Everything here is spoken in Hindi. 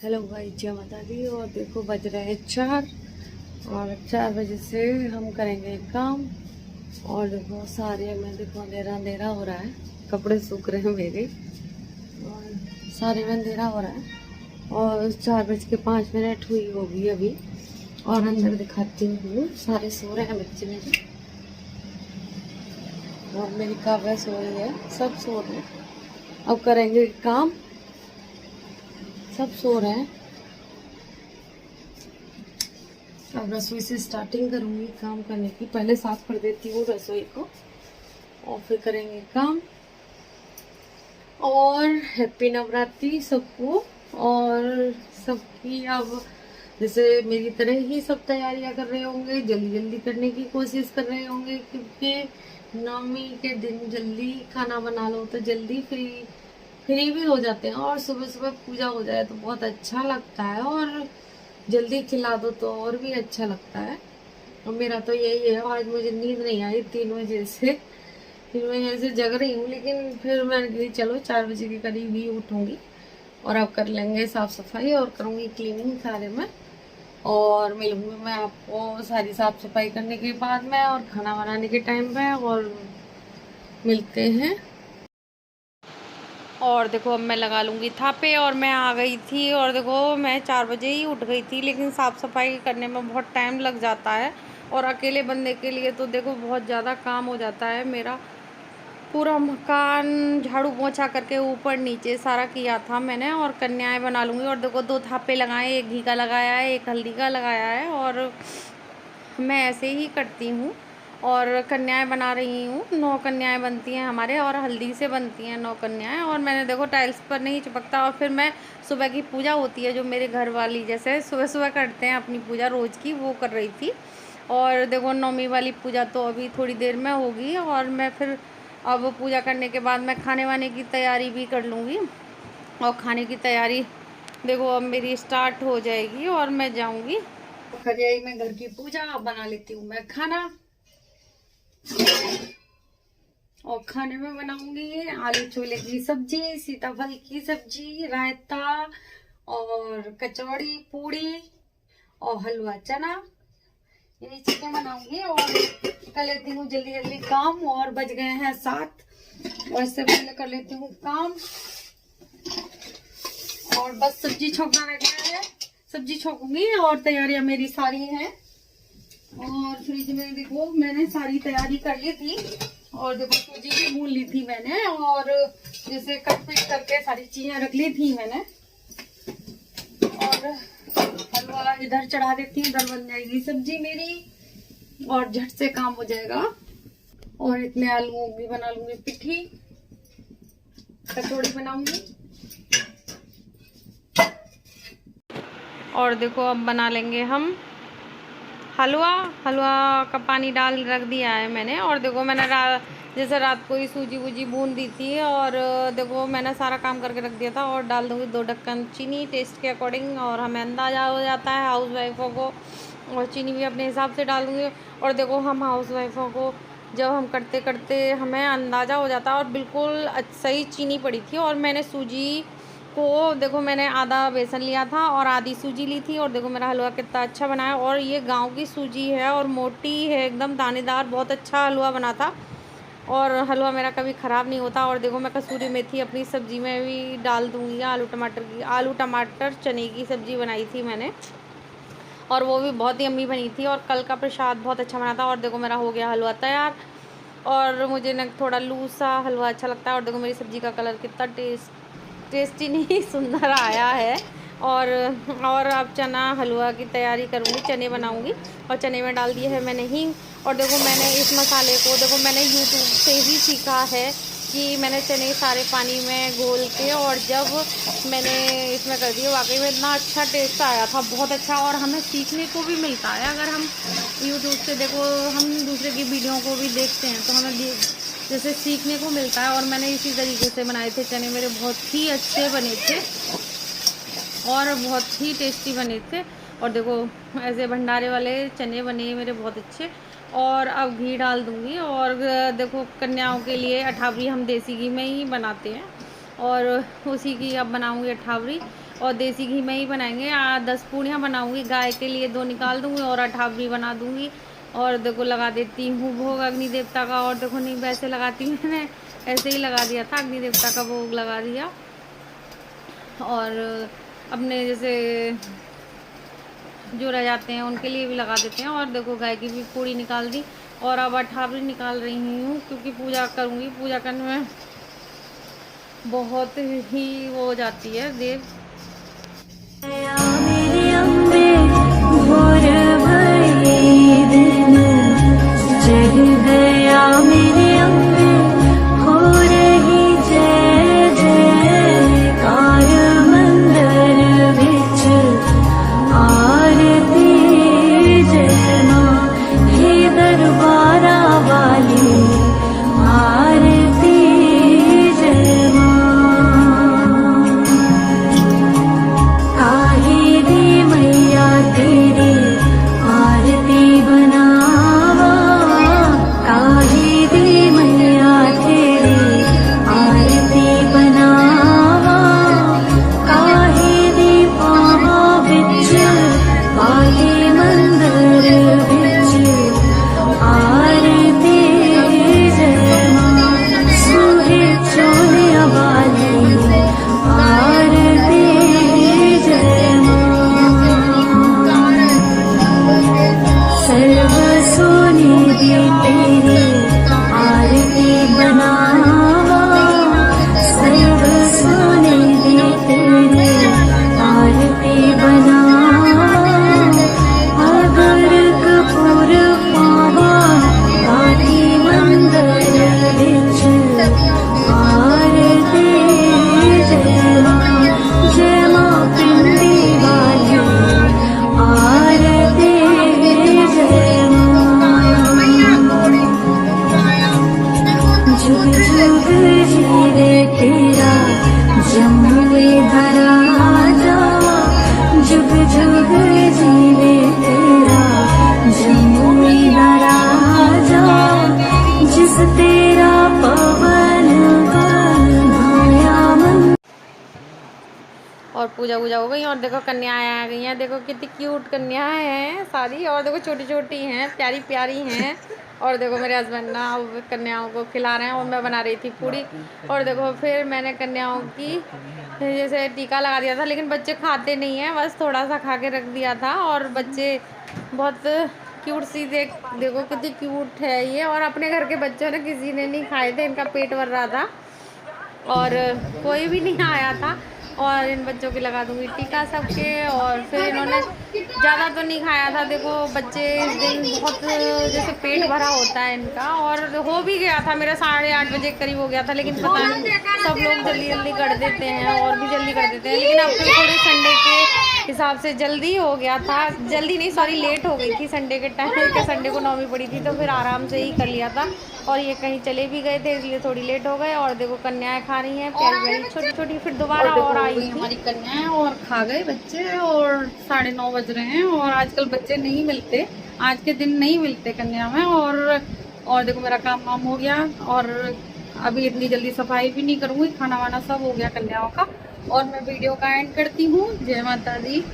हेलो भाई, जय माता दी। और देखो बज रहे हैं 4 और 4 बजे से हम करेंगे काम। और देखो सारे में देखो अंधेरा अंधेरा हो रहा है, कपड़े सूख रहे हैं मेरे और सारे में अंधेरा हो रहा है। और 4:05 हुई होगी अभी। और अंदर दिखाती हूँ, सारे सो रहे हैं बच्चे मेरे और मेरी काव्या सो रही है, सब सो रहे हैं। अब करेंगे काम, सब सो रहे हैं। अब रसोई से स्टार्टिंग करूंगी काम करने की। पहले साफ कर देती हूँ रसोई को और फिर करेंगे काम। और हैप्पी नवरात्रि सबको। और सबकी अब जैसे मेरी तरह ही सब तैयारियां कर रहे होंगे, जल्दी जल्दी करने की कोशिश कर रहे होंगे, क्योंकि नवमी के दिन जल्दी खाना बना लो तो जल्दी फ्री भी हो जाते हैं। और सुबह सुबह पूजा हो जाए तो बहुत अच्छा लगता है, और जल्दी खिला दो तो और भी अच्छा लगता है। और मेरा तो यही है। आज मुझे नींद नहीं आई 3 बजे से जग रही हूँ, लेकिन फिर मैंने कही चलो 4 बजे के करीब ही उठूंगी। और अब कर लेंगे साफ सफाई और करूंगी क्लीनिंग सारे में। और मिलूंगी मैं आपको सारी साफ सफाई करने के बाद में और खाना बनाने के टाइम पे। और मिलते हैं। और देखो अब मैं लगा लूँगी थापे। और मैं आ गई थी और देखो मैं 4 बजे ही उठ गई थी, लेकिन साफ़ सफाई करने में बहुत टाइम लग जाता है। और अकेले बंदे के लिए तो देखो बहुत ज़्यादा काम हो जाता है। मेरा पूरा मकान झाड़ू पोंछा करके ऊपर नीचे सारा किया था मैंने। और कन्याएं बना लूँगी। और देखो 2 थापे लगाए, एक घी का लगाया है, एक हल्दी का लगाया है। और मैं ऐसे ही करती हूँ। और कन्याएं बना रही हूँ, 9 कन्याएं बनती हैं हमारे, और हल्दी से बनती हैं 9 कन्याएं। और मैंने देखो टाइल्स पर नहीं चिपकता। और फिर मैं सुबह की पूजा होती है जो मेरे घर वाली जैसे सुबह सुबह करते हैं अपनी पूजा रोज़ की, वो कर रही थी। और देखो नौमी वाली पूजा तो अभी थोड़ी देर में होगी। और मैं फिर अब पूजा करने के बाद मैं खाने वाने की तैयारी भी कर लूँगी। और खाने की तैयारी देखो अब मेरी स्टार्ट हो जाएगी और मैं जाऊँगी कर जाएगी मैं घर की पूजा। अब बना लेती हूँ मैं खाना। और खाने में बनाऊंगी आलू छोले की सब्जी, सीताफल की सब्जी, रायता और कचौड़ी, पूड़ी और हलवा चना। यही चीजें बनाऊंगी और कर लेती हूँ जल्दी जल्दी काम। और बज गए हैं 7 और इससे पहले कर लेती हूँ काम। और बस सब्जी छोंकना रह गया है, सब्जी छोंकूंगी और तैयारियां मेरी सारी हैं। और फ्रिज में देखो मैंने सारी तैयारी कर ली थी। और देखो सूजी भी भून ली थी मैंने, और जैसे कट पीट करके सारी चीजें रख ली थी मैंने। और हलवा इधर चढ़ा देती हूँ, इधर बन जाएगी सब्जी मेरी और झट से काम हो जाएगा। और इतने आलूओं की बना लूंगी पिट्ठी, कचौड़ी बनाऊंगी। और देखो अब बना लेंगे हम हलवा। हलवा का पानी डाल रख दिया है मैंने। और देखो मैंने जैसे रात को ही सूजी वूजी भून दी थी। और देखो मैंने सारा काम करके रख दिया था। और डाल दूँगी 2 ढक्कन चीनी टेस्ट के अकॉर्डिंग। और हमें अंदाज़ा हो जाता है हाउस वाइफों को। और चीनी भी अपने हिसाब से डाल दूँगी। और देखो हम हाउस वाइफों को जब हम करते करते हमें अंदाज़ा हो जाता है। और बिल्कुल सही चीनी पड़ी थी। और मैंने सूजी को देखो मैंने आधा बेसन लिया था और आधी सूजी ली थी। और देखो मेरा हलवा कितना अच्छा बना है। और ये गांव की सूजी है और मोटी है, एकदम दानेदार, बहुत अच्छा हलवा बना था। और हलवा मेरा कभी ख़राब नहीं होता। और देखो मैं कसूरी मेथी अपनी सब्ज़ी में भी डाल दूँगी। आलू टमाटर चने की सब्ज़ी बनाई थी मैंने, और वो भी बहुत ही यम्मी बनी थी। और कल का प्रसाद बहुत अच्छा बना था। और देखो मेरा हो गया हलवा तैयार। और मुझे ना थोड़ा लूज सा हलवा अच्छा लगता है। और देखो मेरी सब्ज़ी का कलर कितना टेस्टी नहीं सुंदर आया है। और अब चना हलवा की तैयारी करूँगी, चने बनाऊँगी। और चने में डाल दिए है मैंने हींग। और देखो मैंने इस मसाले को देखो मैंने यूट्यूब से ही सीखा है कि मैंने चने सारे पानी में घोल के और जब मैंने इसमें कर दिया, वाकई में इतना अच्छा टेस्ट आया था, बहुत अच्छा। और हमें सीखने को भी मिलता है अगर हम यूट्यूब से देखो, हम दूसरे की वीडियो को भी देखते हैं तो हमें जैसे सीखने को मिलता है। और मैंने इसी तरीके से बनाए थे चने, मेरे बहुत ही अच्छे बने थे और बहुत ही टेस्टी बने थे। और देखो ऐसे भंडारे वाले चने बने मेरे बहुत अच्छे। और अब घी डाल दूँगी। और देखो कन्याओं के लिए अठावरी हम देसी घी में ही बनाते हैं, और उसी की अब बनाऊँगी अठावरी। और देसी घी में ही बनाएंगे। 10 पूड़ियाँ बनाऊंगी, गाय के लिए 2 निकाल दूंगी और अठावरी बना दूंगी। और देखो लगा देती हूँ भोग अग्नि देवता का। और देखो नहीं वैसे लगाती हूँ, मैंने ऐसे ही लगा दिया था, अग्नि देवता का भोग लगा दिया। और अपने जैसे जो रह जाते हैं उनके लिए भी लगा देते हैं। और देखो गाय की भी पूड़ी निकाल दी और अब अठावरी निकाल रही हूँ, क्योंकि पूजा करूँगी। पूजा करने में बहुत ही वो हो जाती है देर। और पूजा वूजा हो गई। और देखो कन्याएं आ गई हैं, देखो कितनी क्यूट कन्याएं हैं सारी। और देखो छोटी छोटी हैं, प्यारी प्यारी हैं। और देखो मेरे हस्बैंड ना कन्याओं को खिला रहे हैं और मैं बना रही थी पूड़ी। और देखो फिर मैंने कन्याओं की जैसे टीका लगा दिया था, लेकिन बच्चे खाते नहीं हैं, बस थोड़ा सा खा के रख दिया था। और बच्चे बहुत क्यूट सी देखो कितनी क्यूट है ये। और अपने घर के बच्चों ने किसी ने नहीं खाए थे, इनका पेट भर रहा था और कोई भी नहीं आया था। और इन बच्चों की लगा दूंगी टीका सबके। और फिर इन्होंने ज़्यादा तो नहीं खाया था। देखो बच्चे इस दिन बहुत जैसे पेट भरा होता है इनका। और हो भी गया था मेरा 8:30 बजे करीब हो गया था, लेकिन पता नहीं सब लोग जल्दी जल्दी कर देते हैं और भी जल्दी कर देते हैं। लेकिन अब तो थोड़े संडे के हिसाब से जल्दी हो गया था, जल्दी नहीं सॉरी लेट हो गई थी संडे के टाइम के। संडे को नौमी पड़ी थी तो फिर आराम से ही कर लिया था। और ये कहीं चले भी गए थे इसलिए थोड़ी लेट हो गए। और देखो कन्याएं खा रही हैं प्यारी प्यारी छोटी छोटी। फिर दोबारा और आई हमारी कन्याएं और खा गए बच्चे। और 9:30 बज रहे हैं और आजकल बच्चे नहीं मिलते, आज के दिन नहीं मिलते कन्या में। और देखो मेरा काम वाम हो गया और अभी इतनी जल्दी सफाई भी नहीं करूँगी, खाना वाना सब हो गया कन्याओं का। और मैं वीडियो का एंड करती हूँ। जय माता दी।